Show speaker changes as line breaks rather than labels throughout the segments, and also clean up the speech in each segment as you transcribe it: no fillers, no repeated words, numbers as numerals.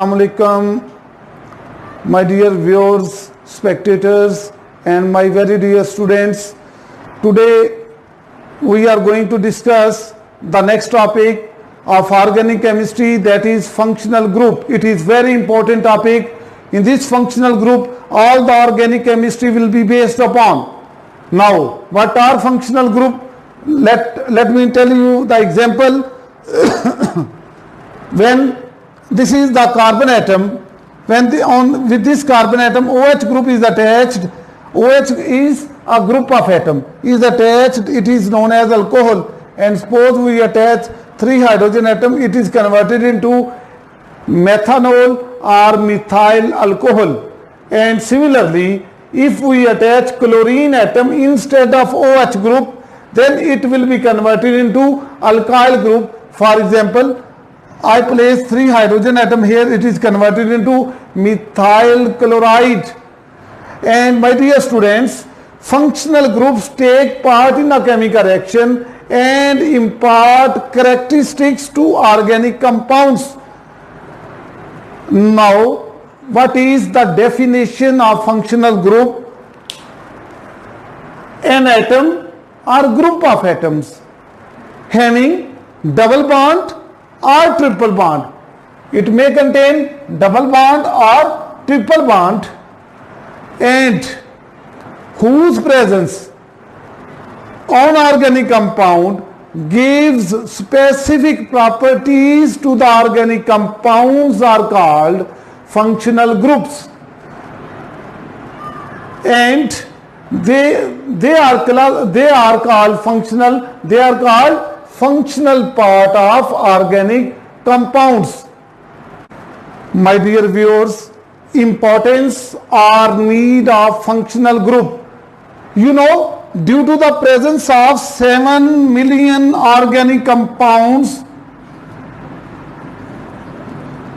Assalamualaikum, my dear viewers, spectators, and my very dear students. Today we are going to discuss the next topic of organic chemistry, that is functional group. It is very important topic. In this functional group, all the organic chemistry will be based upon. Now, what are functional group? Let me tell you the example. When this is the carbon atom, with this carbon atom OH group is attached. OH is a group of atom is attached, it is known as alcohol, and suppose we attach 3 hydrogen atom, it is converted into methanol or methyl alcohol. And similarly, if we attach chlorine atom instead of OH group, then it will be converted into alkyl group. For example, I place 3 hydrogen atom here, it is converted into methyl chloride. And my dear students, functional groups take part in a chemical reaction and impart characteristics to organic compounds. Now, what is the definition of functional group? An atom or group of atoms having double bond or triple bond. It may contain double bond or triple bond, and whose presence on organic compound gives specific properties to the organic compounds are called functional groups, and they are called functional part of organic compounds. My dear viewers, importance or need of functional group. You know, due to the presence of 7 million organic compounds,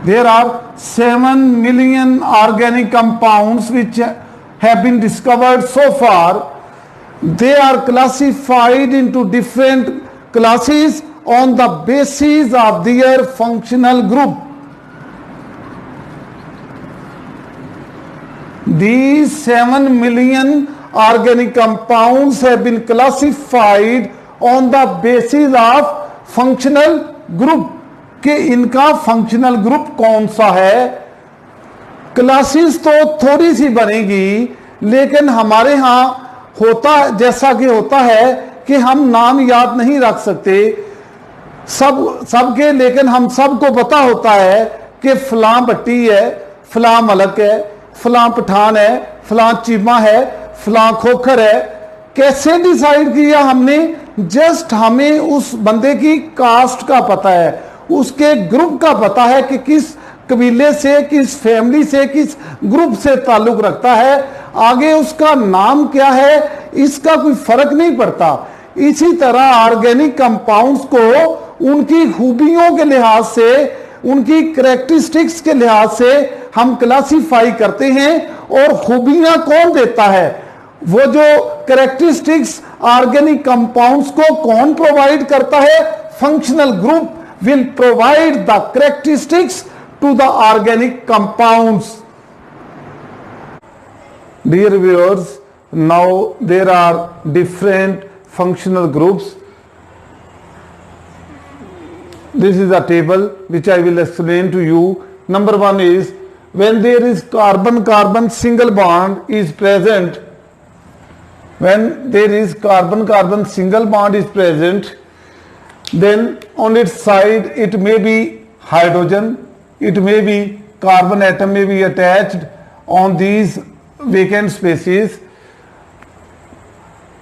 there are 7 million organic compounds which have been discovered so far. They are classified into different classes on the basis of their functional group. These 7 million organic compounds have been classified on the basis of functional group कि इनका functional group कौन सा है. Classes तो थोड़ी सी बनेगी, लेकिन हमारे यहाँ होता जैसा कि होता है कि हम नाम याद नहीं रख सकते सबके, लेकिन हम सबको पता होता है कि फलां भट्टी है, फलां मलक है, फलां पठान है, फलां चीमा है, फलां खोखर है. कैसे डिसाइड किया हमने? जस्ट हमें उस बंदे की कास्ट का पता है, उसके ग्रुप का पता है कि किस कबीले से, किस फैमिली से, किस ग्रुप से ताल्लुक रखता है. आगे उसका नाम क्या है इसका कोई फर्क नहीं पड़ता. इसी तरह ऑर्गेनिक कंपाउंड्स को उनकी खूबियों के लिहाज से, उनकी कैरेक्टरिस्टिक्स के लिहाज से हम क्लासिफाई करते हैं. और खूबियां कौन देता है? वो जो कैरेक्टरिस्टिक्स ऑर्गेनिक कंपाउंड्स को कौन प्रोवाइड करता है? Functional group will provide the characteristics to the organic compounds. Dear viewers, now there are different functional groups. This is a table which I will explain to you. Number 1 is when there is carbon-carbon single bond is present. When there is carbon-carbon single bond is present, then on its side it may be hydrogen, it may be carbon atom may be attached on these vacant spaces,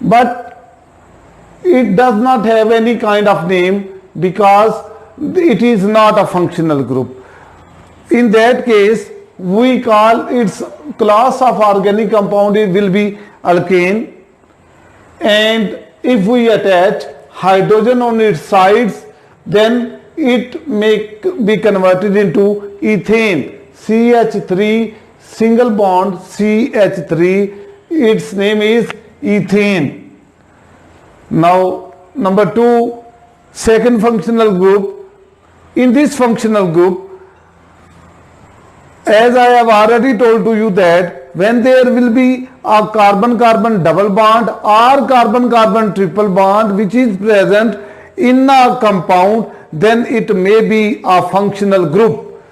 but it does not have any kind of name because it is not a functional group. In that case, we call its class of organic compound will be alkane, and if we attach hydrogen on its sides, then it may be converted into ethane, CH3 single bond CH3, its name is ethane. Now number 2, second functional group. In this functional group, as I have already told to you that when there will be a carbon-carbon double bond or carbon-carbon triple bond which is present in a compound, then it may be a functional group.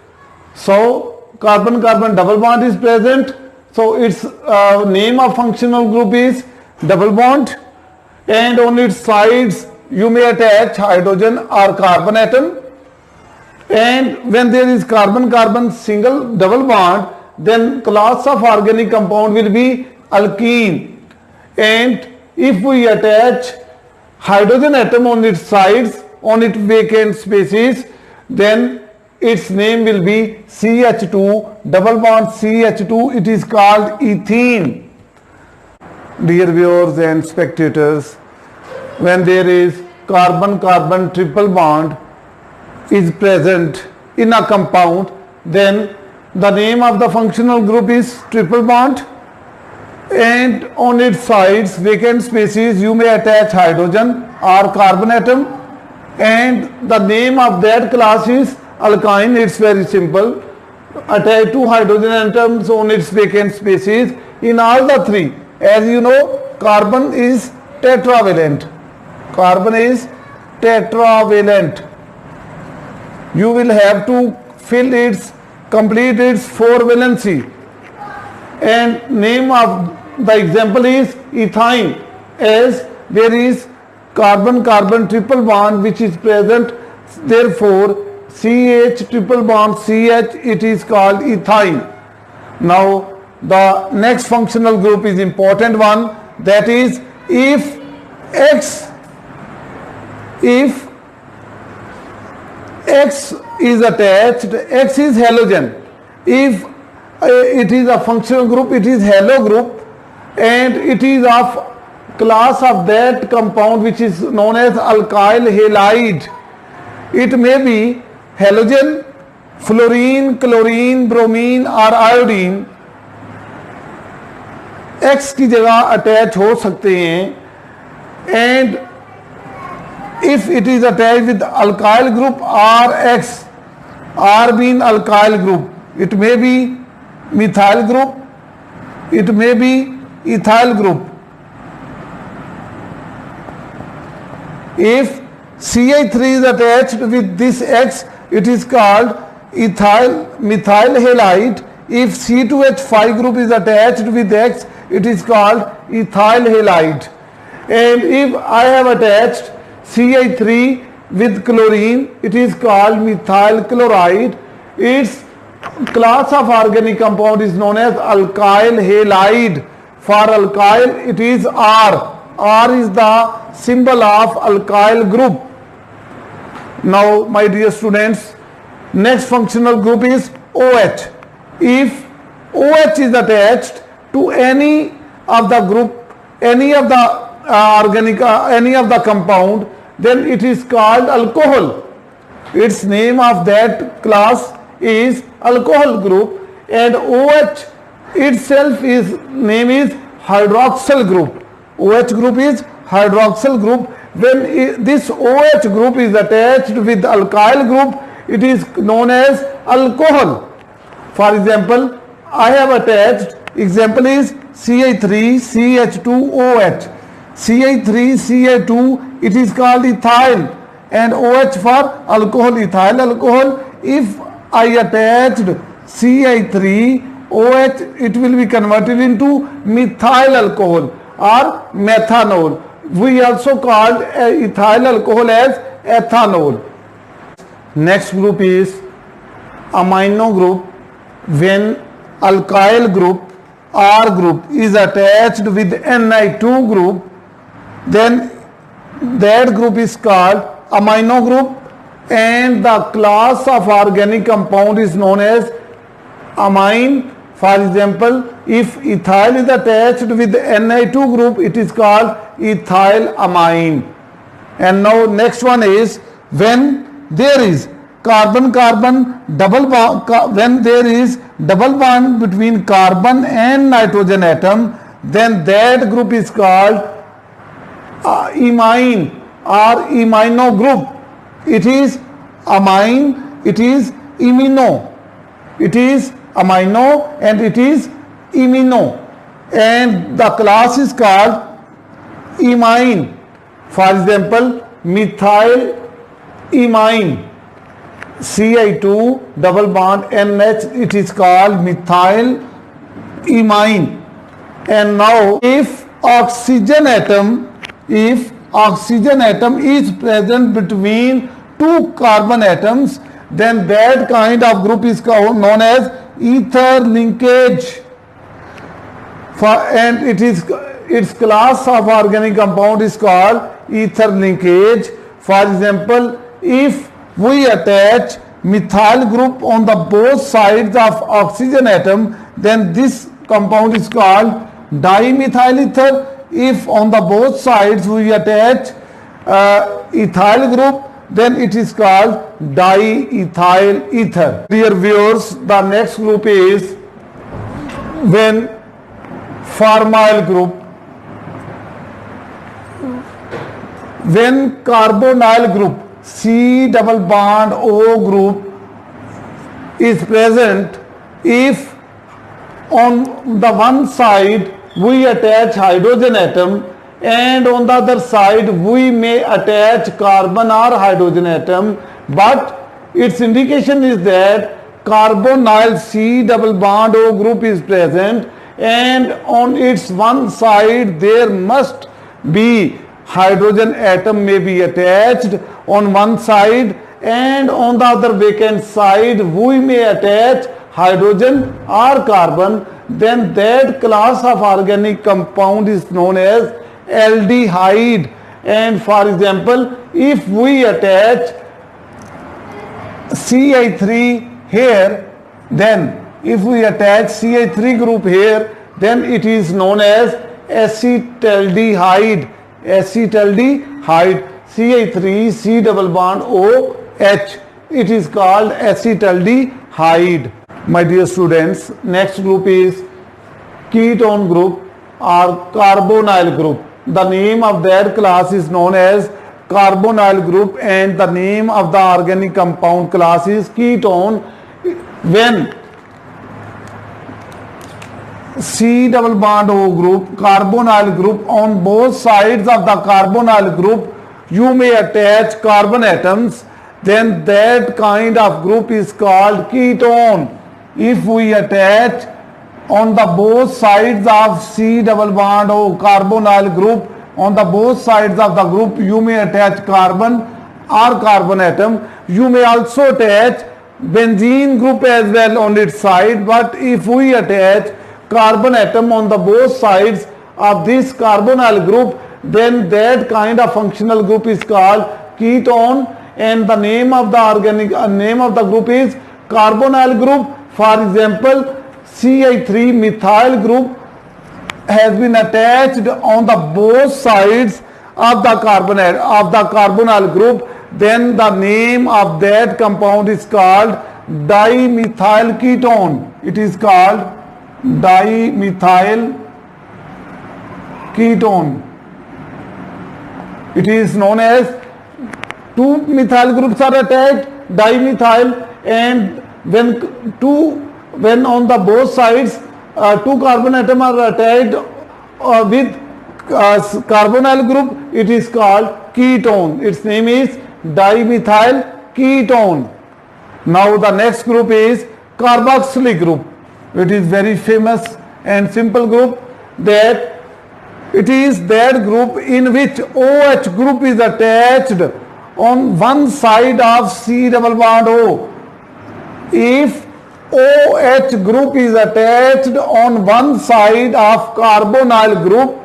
So carbon-carbon double bond is present, so its name of functional group is double bond, and on its sides you may attach hydrogen or carbon atom. And when there is carbon-carbon single double bond, then class of organic compound will be alkene. And if we attach hydrogen atom on its sides, on its vacant spaces, then its name will be CH2, double bond CH2, it is called ethene. Dear viewers and spectators, when there is carbon-carbon triple bond is present in a compound, then the name of the functional group is triple bond, and on its sides, vacant spaces, you may attach hydrogen or carbon atom, and the name of that class is alkyne. It's very simple. Attach two hydrogen atoms on its vacant spaces in all the three. As you know, carbon is tetravalent. Carbon is tetravalent. You will have to complete its 4 valency, and name of the example is ethyne, as there is carbon-carbon triple bond which is present, therefore CH triple bond CH, it is called ethyne. Now the next functional group is important one, that is if X is attached, X is halogen. If it is a functional group, it is halo group, and it is of class of that compound which is known as alkyl halide. It may be halogen, fluorine, chlorine, bromine or iodine. X की जगह attach हो सकते हैं, and if it is attached with alkyl group RX, R being alkyl group, it may be methyl group, it may be ethyl group. If CH3 is attached with this X, it is called methyl halide. If C2H5 group is attached with X, it is called ethyl halide. And if I have attached CH3 with chlorine, it is called methyl chloride. Its class of organic compound is known as alkyl halide. For alkyl, it is R. R is the symbol of alkyl group. Now, my dear students, next functional group is OH. If OH is attached to any of the group, any of the any of the compound, then it is called alcohol. Its name of that class is alcohol group, and OH itself name is hydroxyl group. OH group is hydroxyl group. When this OH group is attached with alkyl group, it is known as alcohol. For example, I have attached, example is CH3CH2OH. CH3CH2, it is called ethyl, and OH for alcohol, ethyl alcohol. If I attached CH3OH, it will be converted into methyl alcohol or methanol. We also called ethyl alcohol as ethanol. Next group is amino group. When alkyl group R group is attached with Ni2 group, then that group is called amino group, and the class of organic compound is known as amine. For example, if ethyl is attached with Ni2 group, it is called ethyl amine. And now next one is when there is carbon-carbon double bond, when there is double bond between carbon and nitrogen atom, then that group is called imine or imino group. It is amine, it is imino. it is amino and it is imino, and the class is called imine. For example, methyl imine, Ci2 double bond NH, it is called methyl imine. And now if oxygen atom is present between two carbon atoms, then that kind of group is known as ether linkage. And its class of organic compound is called ether linkage. For example, if we attach methyl group on the both sides of oxygen atom, then this compound is called dimethyl ether. If on the both sides we attach ethyl group, then it is called diethyl ether. Dear viewers, the next group is when formyl group. When carbonyl group C double bond O group is present, if on the one side we attach hydrogen atom and on the other side we may attach carbon or hydrogen atom, but its indication is that carbonyl C double bond O group is present and on its one side there must be hydrogen atom may be attached on one side, and on the other vacant side we may attach hydrogen or carbon, then that class of organic compound is known as aldehyde. And for example, if we attach Ci3 here, then if we attach Ci3 group here, then it is known as acetaldehyde. Acetaldehyde, Ci3 C double bond OH, it is called acetaldehyde. My dear students, next group is ketone group or carbonyl group. The name of that class is known as carbonyl group and the name of the organic compound class is ketone. When C double bond O group, carbonyl group, on both sides of the carbonyl group you may attach carbon atoms, then that kind of group is called ketone. If we attach on the both sides of C double bond O carbonyl group, on the both sides of the group you may attach carbon or carbon atom. You may also attach benzene group as well on its side, but if we attach carbon atom on the both sides of this carbonyl group, then that kind of functional group is called ketone, and the name of the organic name of the group is carbonyl group. For example, Ci3 methyl group has been attached on the both sides of the carbonyl group, then the name of that compound is called dimethyl ketone. It is called dimethyl ketone. It is known as two methyl groups are attached, dimethyl, and when on the both sides two carbon atoms are attached with carbonyl group, it is called ketone. Its name is dimethyl ketone. Now the next group is carboxylic group. It is very famous and simple group, that it is that group in which OH group is attached on one side of C double bond O. If OH group is attached on one side of carbonyl group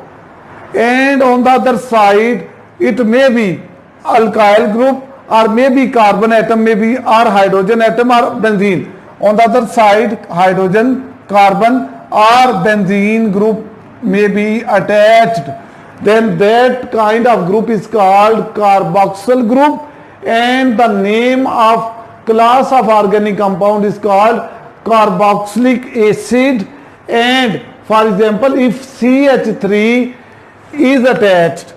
and on the other side it may be alkyl group or maybe carbon atom, maybe or hydrogen atom or benzene. On the other side hydrogen, carbon or benzene group may be attached, then that kind of group is called carboxyl group, and the name of class of organic compound is called carboxylic acid. And for example, if CH3 is attached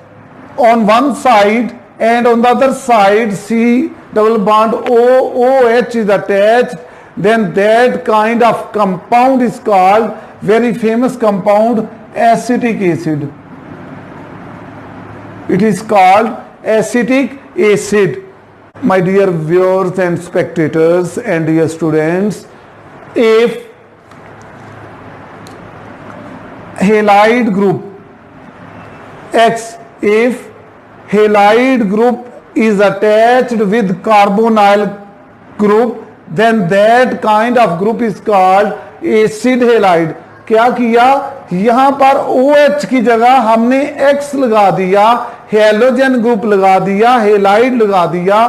on one side and on the other side C double bond OH is attached, then that kind of compound is called, very famous compound, acetic acid. It is called acetic acid. My dear viewers and spectators and dear students, if halide group X, if halide group is attached with carbonyl group, then that kind of group is called acid halide. क्या किया, यहां पर OH की जगह हमने X लगा दिया, halogen group लगा दिया, हेलाइड लगा दिया.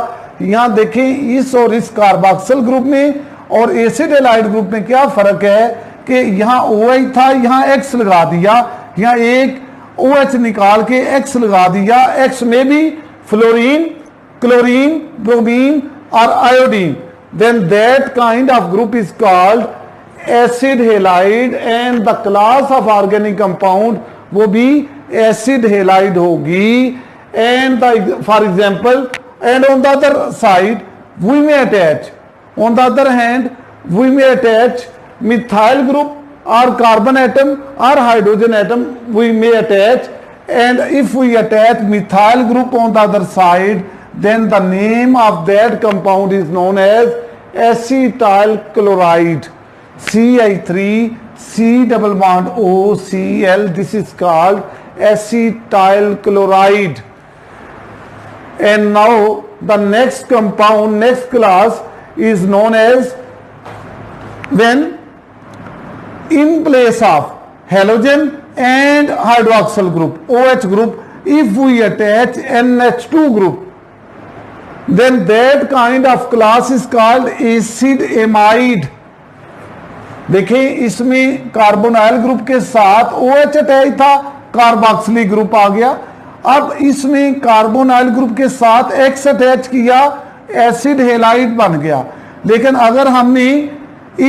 यहां देखें इस और इस कार्बोक्सिल ग्रुप में और एसिड हेलाइड ग्रुप में क्या फर्क है कि यहां OH था, यहां X लगा दिया, यहां एक OH निकाल के X लगा दिया. X में भी फ्लोरीन, क्लोरीन, ब्रोमीन और iodine. Then that kind of group is called acid halide and the class of organic compound वो भी acid halide होगी. And the, for example, and on the other side we may attach, on the other hand we may attach methyl group or carbon atom or hydrogen atom we may attach. And if we attach methyl group on the other side, then the name of that compound is known as acetyl chloride. Ci3 C double bond O Cl, this is called acetyl chloride. And now the next compound, next class is known as, when in place of halogen and hydroxyl group, OH group, if we attach NH2 group, then that kind of class is called acid amide. देखिए इसमें carbonyl group के साथ OH attach था, carboxylic group आ गया. अब इसमें carbonyl group के साथ X अटैच किया, एसिड हेलाइड बन गया. लेकिन अगर हमने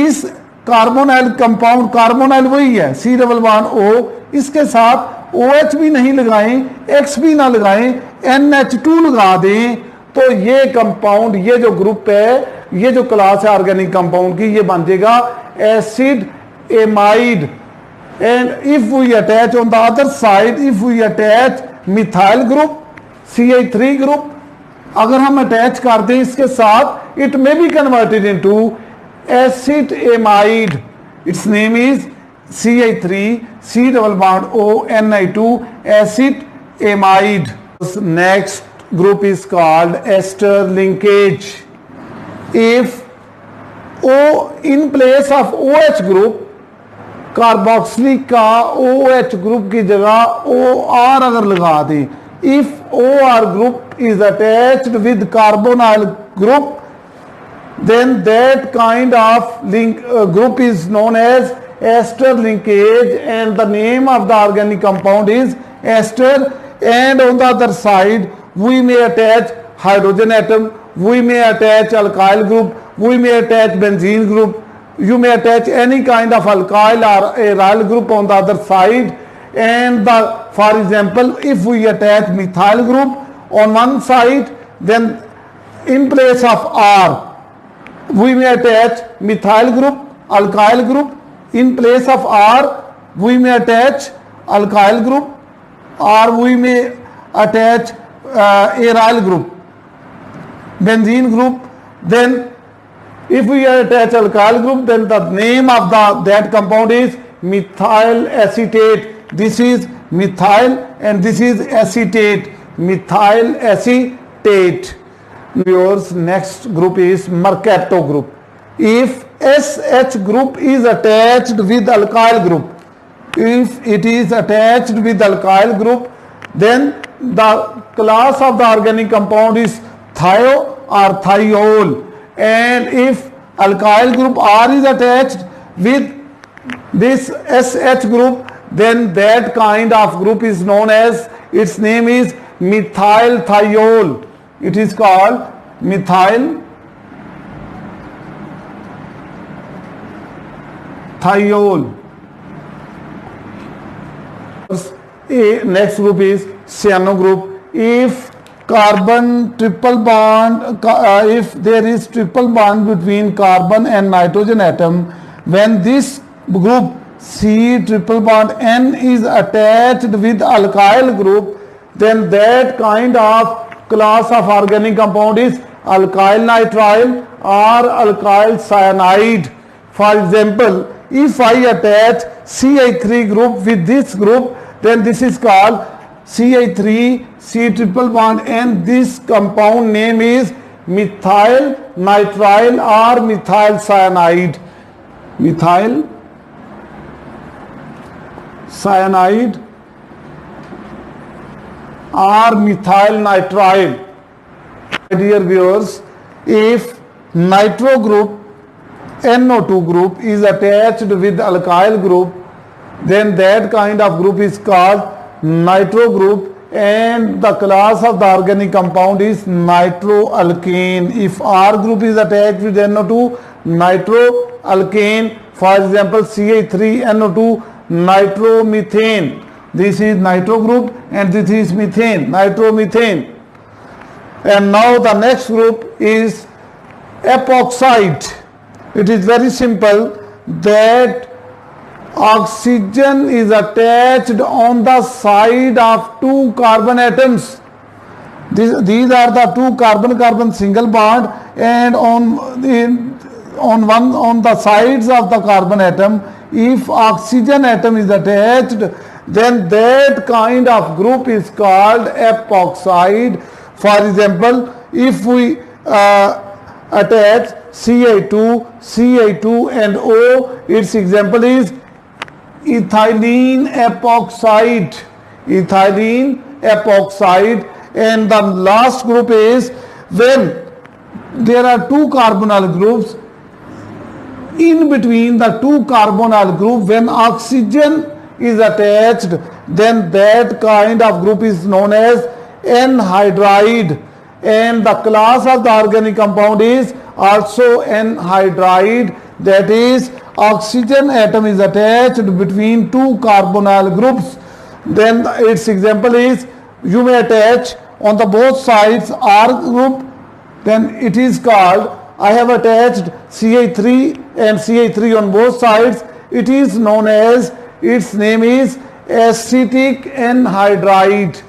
इस कार्बोनाइल कंपाउंड, कार्बोनाइल वही है C डबल बॉन्ड O, इसके साथ OH भी नहीं लगाएं, X भी ना लगाएं, NH2 लगा दें, तो ये कंपाउंड, ये जो ग्रुप है, ये जो क्लास है ऑर्गेनिक कंपाउंड की, ये बन जाएगा acid amide. And if we attach on the other side, if we attach methyl group CH3 group, अगर हम अटैच कर दें इसके साथ, it may be converted into acid amide. Its name is CH3 C double bond O Ni2 acid amide. Next group is called ester linkage. If O in place of OH group, carboxylic का OH group की जगह OR अगर लगा दें, if OR group is attached with carbonyl group, then that kind of link group is known as ester linkage, and the name of the organic compound is ester. And on the other side we may attach hydrogen atom, we may attach alkyl group, we may attach benzene group, you may attach any kind of alkyl or aryl group on the other side. And for example, if we attach methyl group on one side, then in place of R we may attach methyl group, alkyl group. In place of R we may attach alkyl group, or we may attach aryl group, benzene group. Then if we attach alkyl group, then the name of that compound is methyl acetate. This is methyl and this is acetate, methyl acetate. Yours next group is Mercato group. If SH group is attached with alkyl group, if it is attached with alkyl group, then the class of the organic compound is thio or thiol. And if alkyl group R is attached with this SH group, then that kind of group is known as, its name is methyl thiol. It is called methyl thiol. Next group is cyano group. If carbon triple bond, if there is triple bond between carbon and nitrogen atom, when this group C triple bond N is attached with alkyl group, then that kind of class of organic compound is alkyl nitrile or alkyl cyanide. For example, if I attach CH3 group with this group, then this is called CH3 C triple bond N. This compound name is methyl nitrile or methyl cyanide. Methyl cyanide or methyl nitrile. Dear viewers, if nitro group NO2 group is attached with alkyl group, then that kind of group is called nitro group, and the class of the organic compound is nitroalkane. If R group is attached with NO2, nitroalkane. For example, CH3NO2 nitromethane. This is nitro group and this is methane, nitromethane. And now the next group is epoxide. It is very simple that oxygen is attached on the side of two carbon atoms. These are the two carbon-carbon single bond, and on the sides of the carbon atom, if oxygen atom is attached, then that kind of group is called epoxide. For example, if we attach Ca2 and O, its example is ethylene epoxide. Ethylene epoxide. And the last group is when there are two carbonyl groups, in between the two carbonyl group, when oxygen is attached, then that kind of group is known as anhydride, and the class of the organic compound is also anhydride. That is, oxygen atom is attached between two carbonyl groups. Then its example is, you may attach on the both sides R group, then it is called, I have attached CH3 and CH3 on both sides, it is known as, its name is acetic anhydride.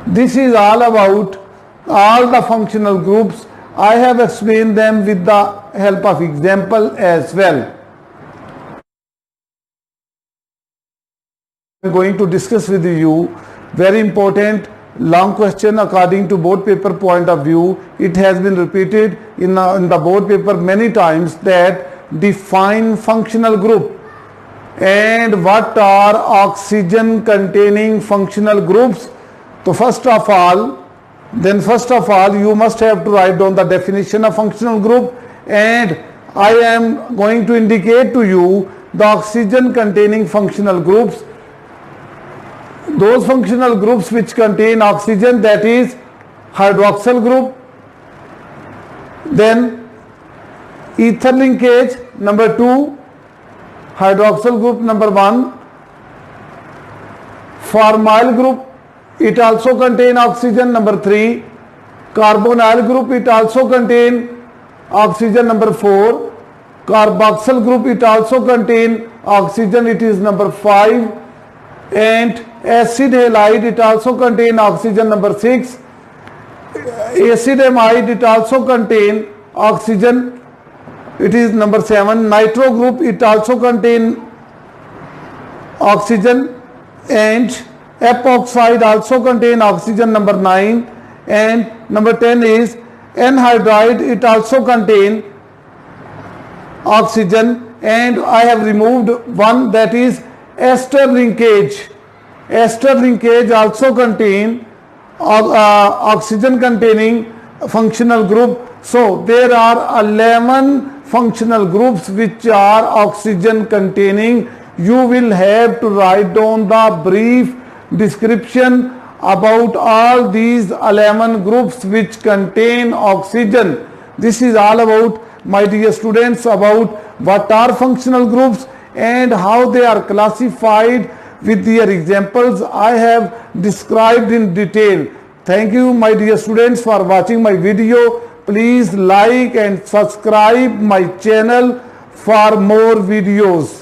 This is all about all the functional groups. I have explained them with the help of example as well. I am going to discuss with you very important long question according to board paper point of view. It has been repeated in the board paper many times, that define functional group and what are oxygen containing functional groups. So first of all you must have to write down the definition of functional group, and I am going to indicate to you the oxygen containing functional groups. Those functional groups which contain oxygen, that is hydroxyl group, then ether linkage number 2, hydroxyl group number 1, formyl group, it also contain oxygen number 3, carbonyl group, it also contain oxygen number 4, carboxyl group, it also contain oxygen, it is number 5, and acid halide, it also contain oxygen number 6, acid amide, it also contain oxygen, it is number 7, nitro group, it also contain oxygen, and epoxide also contain oxygen number 9, and number 10 is anhydride, it also contain oxygen, and I have removed one, that is ester linkage. Ester linkage also contain oxygen containing functional group. So there are 11 functional groups which are oxygen containing. You will have to write down the brief description about all these 11 groups which contain oxygen. This is all about, my dear students, about what are functional groups and how they are classified. With their examples I have described in detail. Thank you, my dear students, for watching my video. Please like and subscribe my channel for more videos.